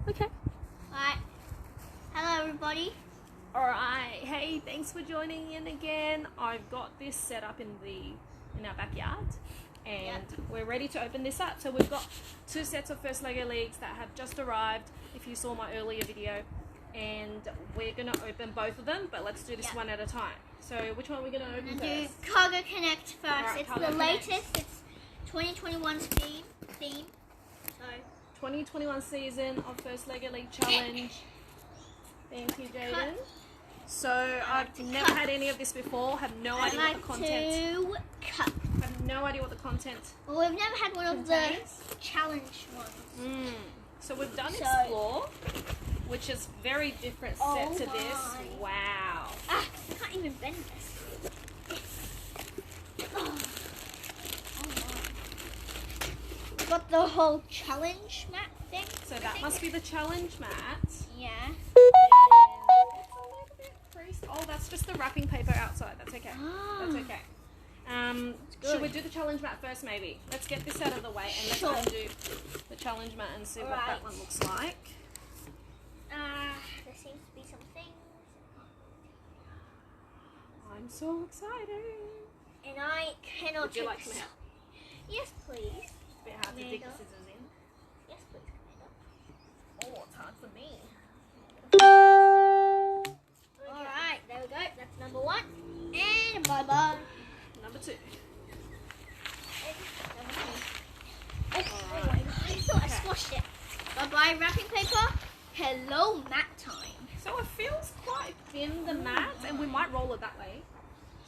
Okay. Alright. Hello everybody. Alright, hey, thanks for joining in again. I've got this set up in our backyard and we're ready to open this up. So we've got 2 sets of First Lego Leagues that have just arrived, if you saw my earlier video, and we're going to open both of them, but let's do this one at a time. So which one are we going to open Do first? Cargo Connect first. Alright, It's Cargo the Connect. latest. It's 2021's theme. So 2021 season of First Lego League Challenge. Thank you, Jaden. So I've never had any of this before. Have no idea what the content. to cut. Have no idea what the content. Well, we've never had one of the contains. challenge ones. So we've done So- Explore, which is very different set Oh to this. my. Wow. I can't even bend this. Oh my. We've got the whole challenge mat thing. So that must be the challenge mat. Yeah. And it's a little bit creased. Oh, that's just the wrapping paper outside. That's okay. That's okay. Should we do the challenge mat first, maybe? Let's get this out of the way and let's Sure. undo the challenge mat and see what that Alright. one looks like. There seems to be some things. I'm so excited. And I cannot Would you take like some this. help? Yes, please. It's a bit hard to dig the Tomato. scissors in. Yes, please, Commander. Oh, it's hard for me. Alright, there we go. That's number 1. And bye-bye. Number 2. Number 2. Oh my god, I thought I squashed it. Bye-bye, wrapping paper. Hello, mat time. So it feels quite thin, the mat, and we might roll it that way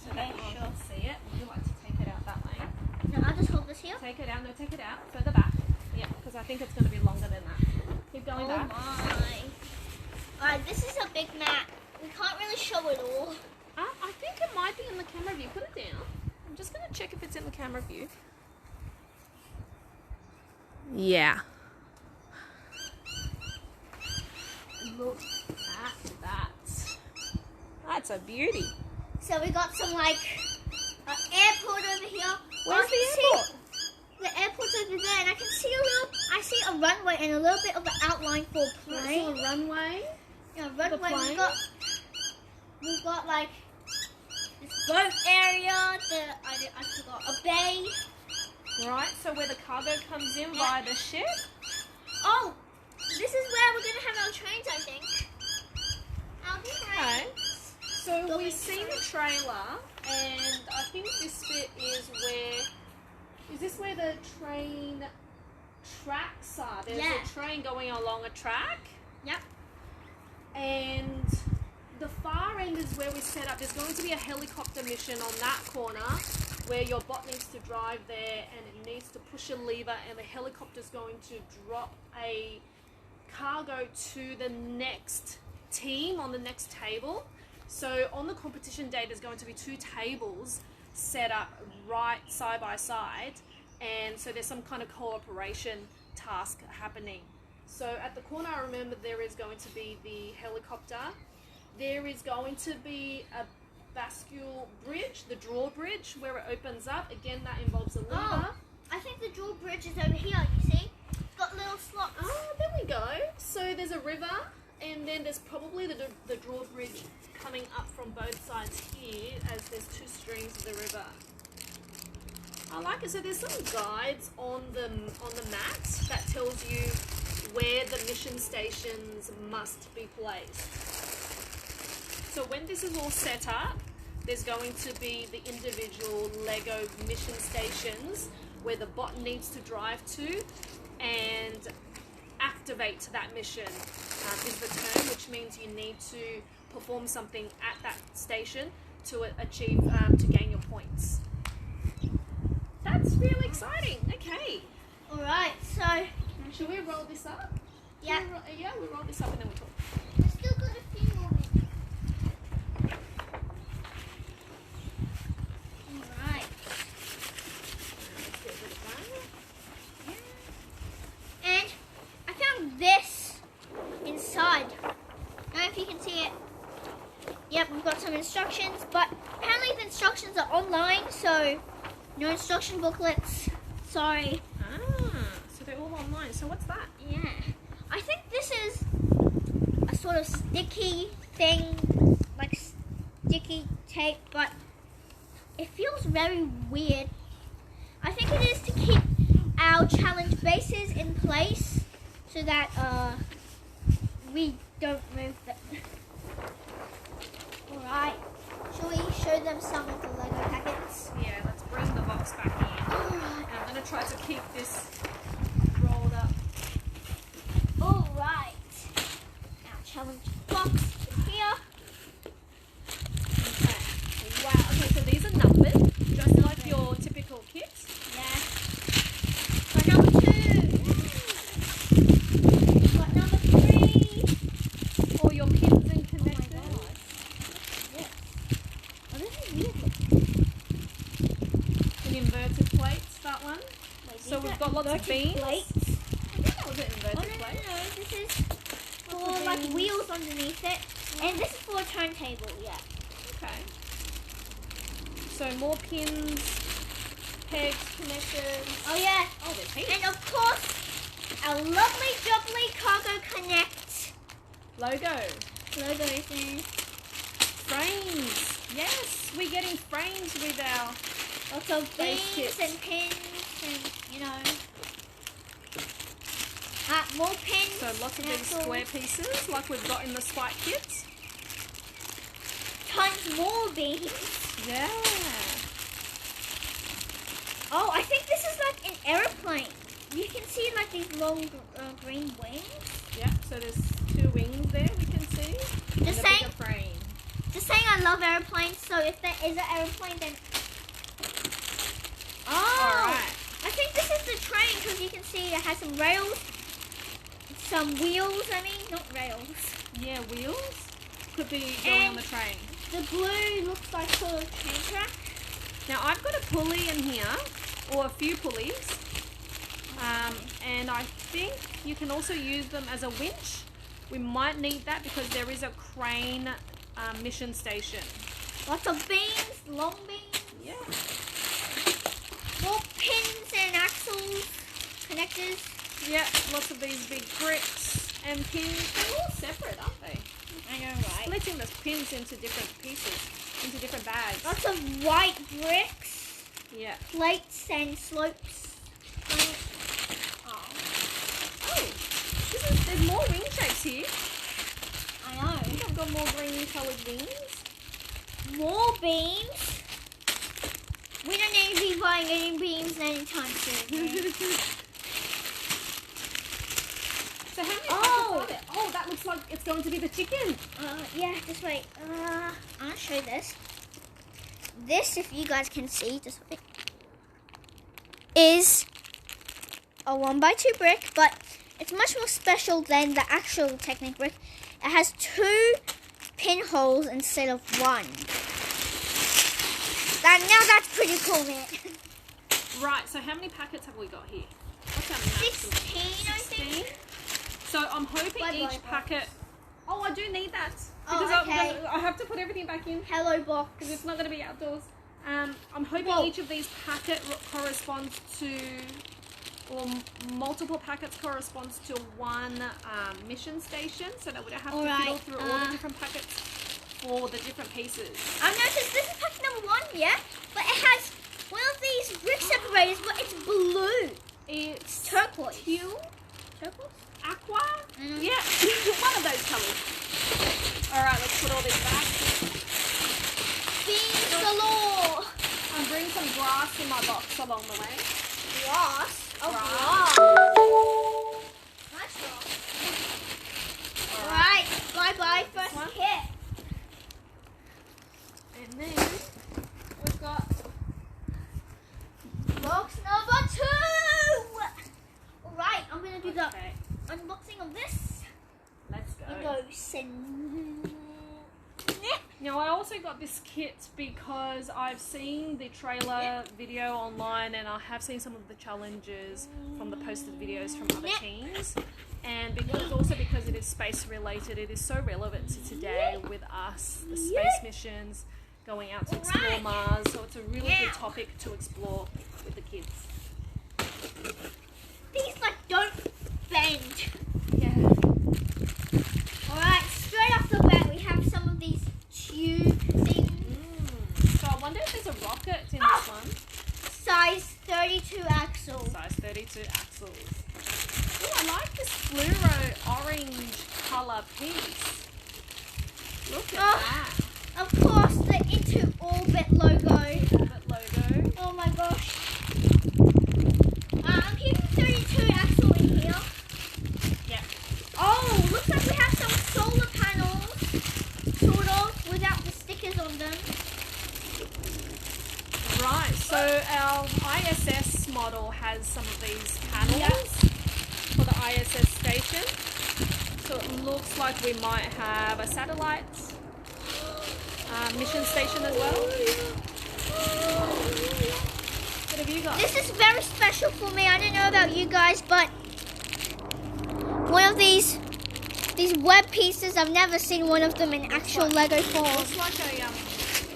so that Okay, you sure. can see it. Would you like to take it out that way? No, I'll just hold this here. Take it out. No, take it out. Further back. Yeah, because I think it's going to be longer than that. Keep going Oh back. my. Alright, this is a big mat. We can't really show it all. I think it might be in the camera view. Put it down. I'm just going to check if it's in the camera view. Yeah. Look at that. That's a beauty. So we got some like airport over here. Where's I the can airport? see the airport's over there, and I can see I see a runway and a little bit of the outline for a Let's plane. do a runway. Yeah, runway. plane? We've got like this boat area. I forgot a bay. Right, so where the cargo comes in via the ship. Oh, this is where we're gonna have our trains, I think. Our Okay. trains. So Going we've seen the trailer, and I think this bit is where... Is this where the train tracks are? There's Yeah. a train going along a track, Yep. and the far end is where we set up. There's going to be a helicopter mission on that corner where your bot needs to drive there and it needs to push a lever, and the helicopter's going to drop a cargo to the next team on the next table. So on the competition day, there's going to be 2 tables set up right side by side, and so there's some kind of cooperation task happening. So at the corner, I remember there is going to be the helicopter. There is going to be a bascule bridge, the drawbridge, where it opens up. Again, that involves a lever. Oh, I think the drawbridge is over here. You see, it's got little slots. Oh, there we go. So there's a river, and then there's probably the drawbridge coming up from both sides here, as there's 2 streams of the river. I like it. So there's some guides on the mat that tells you where the mission stations must be placed. So when this is all set up, there's going to be the individual Lego mission stations where the bot needs to drive to and activate that mission is the term, which means you need to perform something at that station to achieve, to gain your points. That's really exciting. Okay. Alright, so Should we roll this up? yeah, We'll roll this up and then we talk. we've still got a few more minutes. Alright, Let's get rid of that. and I found this inside. I don't know if you can see it. Yep, we've got some instructions, but apparently the instructions are online, so no instruction booklets. Sorry. So they're all online. So what's that? Yeah. I think this is sort of sticky thing, like sticky tape, but it feels very weird. I think it is to keep our challenge bases in place so that we don't move them. Alright, shall we show them some of the Lego packets? Yeah, let's bring the box back in. And I'm going to try to keep this rolled up. Alright, our challenge box is here. Okay. Wow. Okay, so these are numbered, just like your typical kit. Yeah. Got number 2. Got number 3. All your pins and Oh my connectors. god. Yes. Oh, this is weird. An inverted plates, that one. Wait, So these we've are got lots of inverted beans. plates. I think that was an Oh, inverted no, plate. This is Lots for of like beans. wheels underneath it. And this is for a turntable, yeah. Okay. So more pins, pegs, connectors. Oh, yeah. Oh, there's heaps. And of course, our lovely Jubbly Cargo Connect Logo. logo is in. Frames. Yes, we're getting frames with our Lots of Base beans kits. and pins and, you know. More pins. so lots of and these axles. square pieces like we've got in the spike kits. Tons more beans. Yeah. Oh, I think this is like an aeroplane. You can see like these long green wings. Yeah, so there's 2 wings there we can see. And Just a saying, bigger frame. just saying I love aeroplanes, so if there is an aeroplane then... Oh! Alright. I think this is the train because you can see it has some rails, some wheels, not rails. Yeah, wheels. Could be going on the train. The blue looks like sort of train track. Now I've got a pulley in here, or a few pulleys. And I think you can also use them as a winch. We might need that because there is a crane mission station. Lots of beans, long beans, Yeah. more pins and axles, connectors. Yeah, lots of these big bricks and pins. They're all separate, aren't they? I know, right? Splitting the pins into different pieces, into different bags. Lots of white bricks, Yeah. plates and slopes. Oh, there's more wing shapes here. I know. I think I've got more green coloured wings. More beans. We don't need to be buying any beans anytime soon. So how many Oh. packets are there? Oh, that looks like it's going to be the chicken. Yeah, just wait. I'll show you this. This, if you guys can see, just wait, is a 1x2 brick, but it's much more special than the actual Technic brick. It has 2 pinholes instead of 1. Now that's pretty cool, man. Right, so how many packets have we got here? What's our maximum? 16, I think. So I'm hoping Bye, each bye, packet... Oh, I do need that. Oh, Because okay. I have to put everything back in Hello box. because it's not going to be outdoors. I'm hoping Whoa. each of these packets corresponds to... Or multiple packets corresponds to 1 mission station, so that we don't have to Alright, fiddle through all the different packets for the different pieces. I've noticed this is packet number 1, yeah? But it has one of these brick separators, but it's blue. It's Turquoise. teal, Turquoise? aqua. Mm. Yeah, one of those colours. All right, let's put all this back. Beans galore. And bring some grass in my box along the way. Grass. Oh, Grass. grass. Nice grass. All Alright, bye-bye. This First one? hit. And then we've got Box number 2. Alright, I'm going to do the okay. unboxing of this. Let's go. And go send. Now I also got this kit because I've seen the trailer video online and I have seen some of the challenges from the posted videos from other teams. And because it is space related, it is so relevant to today with us, the space missions, going out to explore Mars. So it's a really good topic to explore with the kids. These like don't bend. Yeah. Alright, a piece. Look at Oh. that. Of course, the Into Orbit logo. Orbit logo. Oh my gosh. I'm keeping 32 axle in here. Yeah. Oh, looks like we have some solar panels, sort of, without the stickers on them. Right, so our ISS model has some of these panels Yep. for the ISS station. So it looks like we might have a satellite mission station as well. What have you got? This is very special for me. I don't know about you guys, but one of these web pieces, I've never seen one of them in actual Lego form. Looks like a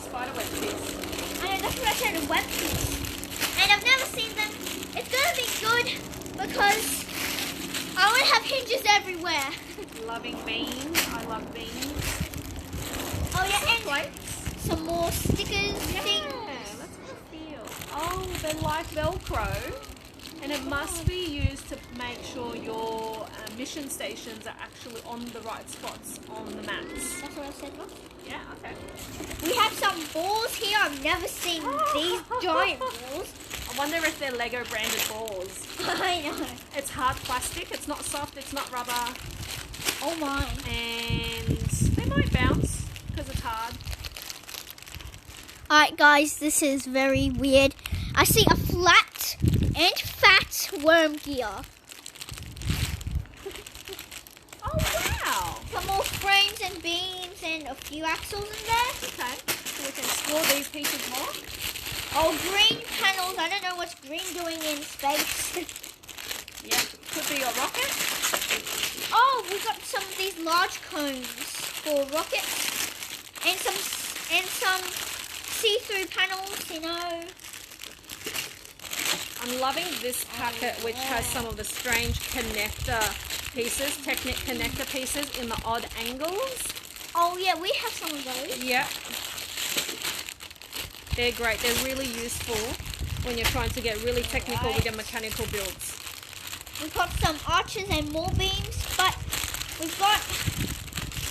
spiderweb piece. I know, that's what I said, a web piece. And I've never seen them. It's gonna be good because I want to have hinges everywhere. Loving beans. I love beans. Oh yeah, Some and plates. some more stickers, Yeah, things. let's have a feel. Oh, they're like Velcro. And it must be used to make sure your mission stations are actually on the right spots on the maps. That's what I said. Look. Yeah, okay. We have some balls here. I've never seen these giant balls. I wonder if they're Lego branded balls. I know. It's hard plastic, it's not soft, it's not rubber, Oh my. and they might bounce because it's hard. Alright guys, this is very weird. I see a flat and fat worm gear. Oh wow! Some more frames and beams and a few axles in there. Okay, so we can explore these pieces more. Oh, green panels. I don't know what's green doing in space. Yeah, could be a rocket. Oh, we got some of these large cones for rockets and some see-through panels, you know. I'm loving this packet, which has some of the strange connector pieces, Technic connector pieces in the odd angles. Oh yeah, we have some of those. Yeah. They're great. They're really useful when you're trying to get really technical with your mechanical builds. We've got some arches and more beams, but we've got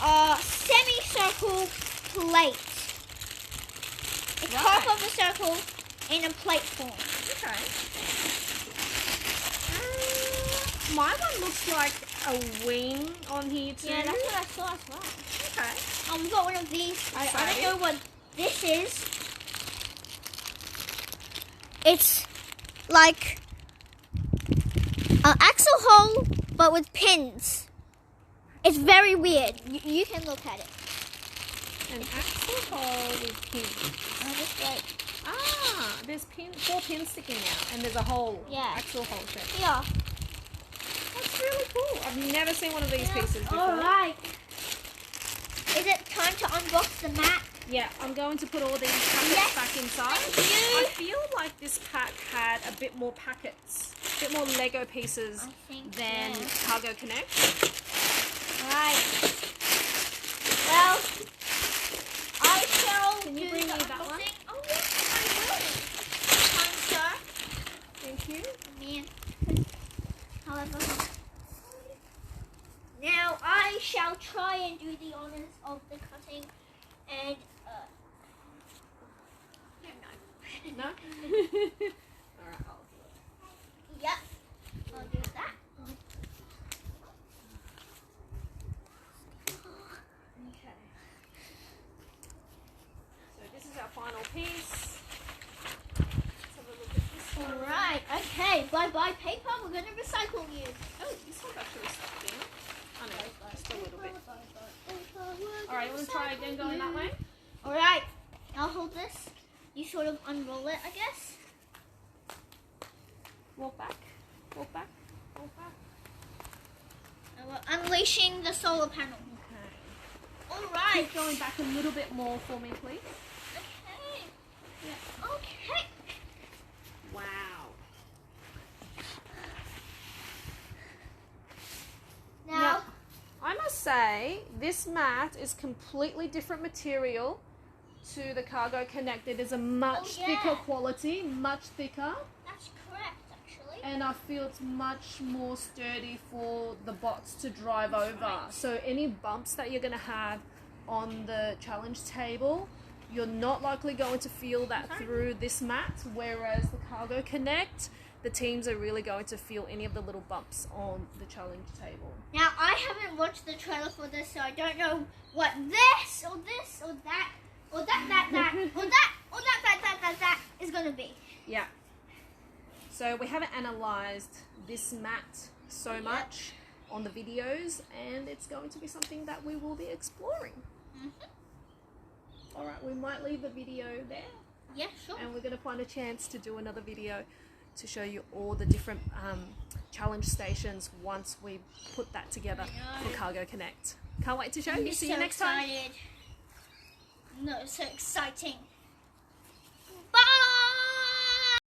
a semicircle plate. It's half of a circle in a plate form. Okay. My one looks like a wing on here too. Yeah, that's what I saw as well. Okay. We've got one of these. I don't know what this is. It's like an axle hole, but with pins. It's very weird. You can look at it. An axle hole with pins. Just like, There's 4 pins sticking out, and there's a hole. Yeah. Axle hole shape. yeah. That's really cool. I've never seen one of these pieces before. Alright. Is it time to unbox the mat? Yeah, I'm going to put all these packets back inside. Thank you. I feel like this pack had a bit more packets, a bit more Lego pieces I think, than yeah. Cargo Connect. Right. Well, I shall Can you do bring the me that one? unboxing. Oh yes, I will. Kind sir. Thank you. Man. However, now I shall try and do the honors of the cutting and No? Alright, I'll do it. yep, I'll do that. Okay. So this is our final piece. Let's have a look at this one. Alright, okay, bye-bye paper, we're going to recycle you. Oh, this one's actually stuck in. I know, just a little bit. Alright, you want to try again going that way? Alright, I'll hold this. You sort of unroll it, I guess. Walk back. Walk back. Walk back. And we're unleashing the solar panel. Okay. Alright. Keep going back a little bit more for me, please. Okay. Yeah. Okay. Wow. Now, I must say, this mat is completely different material to the Cargo Connect. It is a much Oh, yeah. thicker quality, much thicker. that's correct, actually. and I feel it's much more sturdy for the bots to drive over. So any bumps that you're going to have on the challenge table, you're not likely going to feel that through this mat, whereas the Cargo Connect, the teams are really going to feel any of the little bumps on the challenge table. Now, I haven't watched the trailer for this, so I don't know what this or that or that or that is going to be. Yeah. So we haven't analysed this mat so much on the videos, and it's going to be something that we will be exploring. Alright, we might leave the video there. Yeah, sure. And we're going to find a chance to do another video to show you all the different challenge stations once we put that together for Cargo Connect. Can't wait to show you. See you next time. No, so exciting.